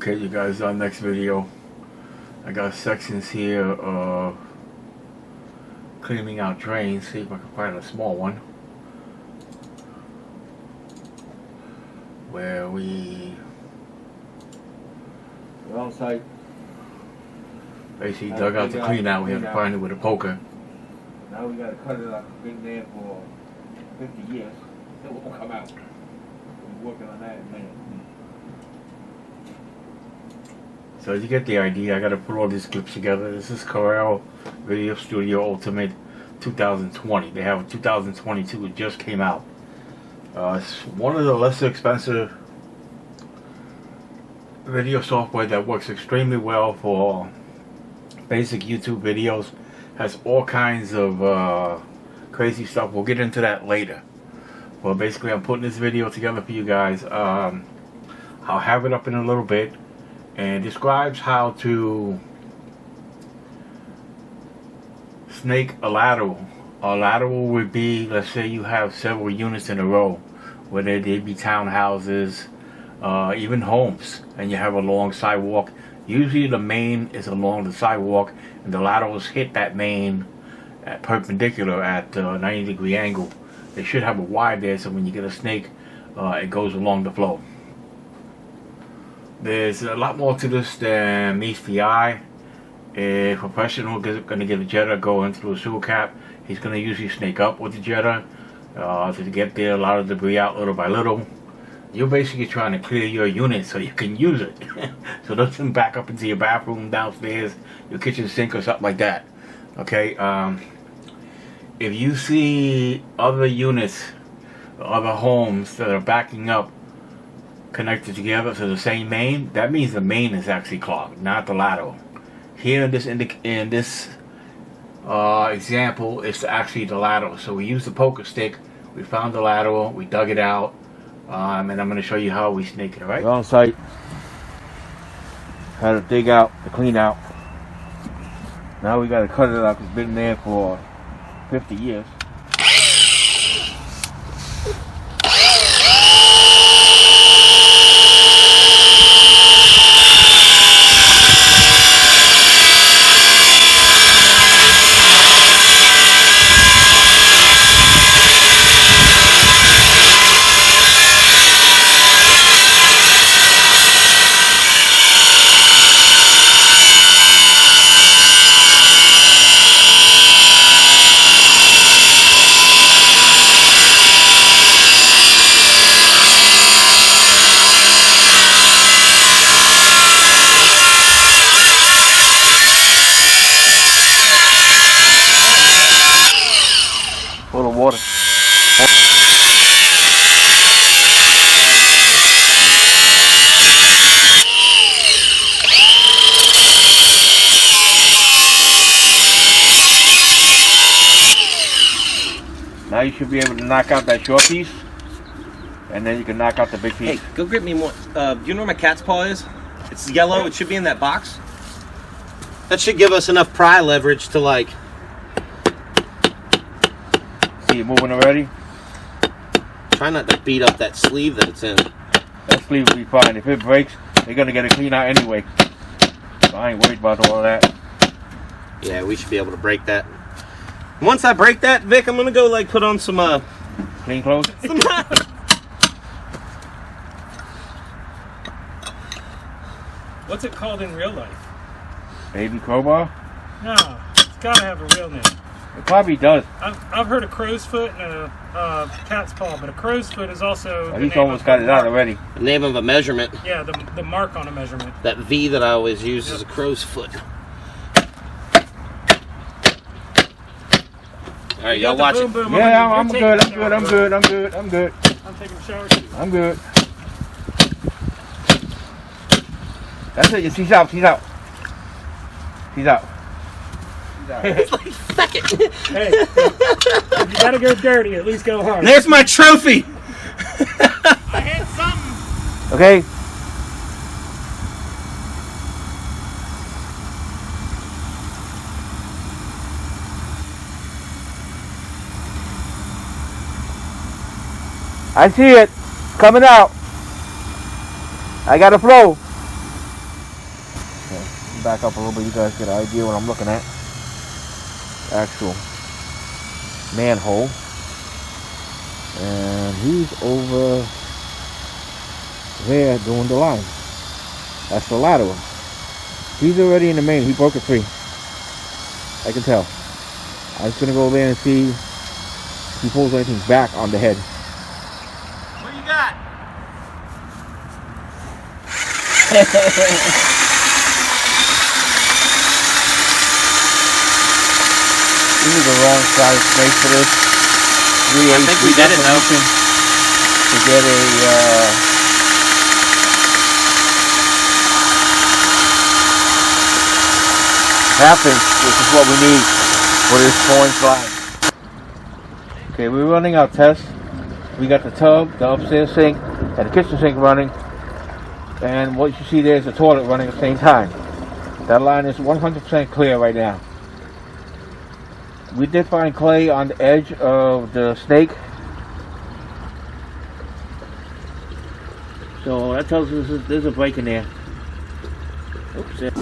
Okay, you guys, our next video, I got sections here of cleaning out drains. See if I can find a small one where we're on site. Basically dug out the clean out. We had to find it with a poker. Now we got to cut it up. It's been there for 50 years. It won't come out. We're working on that in a minute. So you get the idea. I got to put all these clips together. This is Corel Video Studio Ultimate 2020. They have a 2022. It just came out. It's one of the lesser expensive video software that works extremely well for basic YouTube videos. Has all kinds of crazy stuff. We'll get into that later. Well, basically, I'm putting this video together for you guys. I'll have it up in a little bit. And describes how to snake a lateral. A lateral would be, let's say you have several units in a row, whether they be townhouses, even homes, and you have a long sidewalk. Usually the main is along the sidewalk, and the laterals hit that main at perpendicular at a 90-degree angle. They should have a wire there, so when you get a snake, it goes along the flow. There's a lot more to this than meets the eye. A professional is going to get a jetter going through a sewer cap. He's going to usually snake up with the jetter to get there, a lot of debris out little by little. You're basically trying to clear your unit so you can use it. So it doesn't back up into your bathroom, downstairs, your kitchen sink or something like that. Okay, if you see other units, other homes that are backing up, connected together to the same main, that means the main is actually clogged, not the lateral. Here in this example, it's actually the lateral. So we used the poker stick, we found the lateral, we dug it out, and I'm going to show you how we snake it. All right? We're on site. Had to dig out, to clean out. Now we got to cut it up. It's been there for 50 years. Full of water. Now you should be able to knock out that short piece, and then you can knock out the big piece. Hey, go grab me more. Do you know where my cat's paw is? It's yellow. It should be in that box. That should give us enough pry leverage to like. See it moving already? Try not to beat up that sleeve that it's in. That sleeve will be fine. If it breaks, they're gonna get it clean out anyway. So I ain't worried about all that. Yeah, we should be able to break that. Once I break that, Vic, I'm gonna go like put on some clean clothes? What's it called in real life? Baby crowbar? No, it's gotta have a real name. It probably does. I've heard a crow's foot and a cat's paw, but a crow's foot is also. At least almost got it out already. The name of a measurement. Yeah, the mark on a measurement. That V that I always use is a crow's foot. All right, y'all watch it. Boom, Yeah, I'm good. I'm good. I'm good. I'm taking a shower too. I'm good. That's it. He's out. He's out. He's out. It's like, fuck it. Hey, if you gotta go dirty, at least go hard. There's my trophy. I had something. Okay. I see it coming out. I got a flow. back up a little bit, you guys get an idea what I'm looking at. Actual manhole. And he's over there doing the line. That's the lateral. He's already in the main. He broke it free. I can tell. I'm just gonna go there and see if he pulls anything back on the head. What you got? This is the wrong size snake for this. I think we did it though. To get a half inch, which is what we need for this 4-inch line. Okay, we're running our test. We got the tub, the upstairs sink, and the kitchen sink running. And what you see there is the toilet running at the same time. That line is 100% clear right now. We did find clay on the edge of the snake. So that tells us there's a break in there. Oops.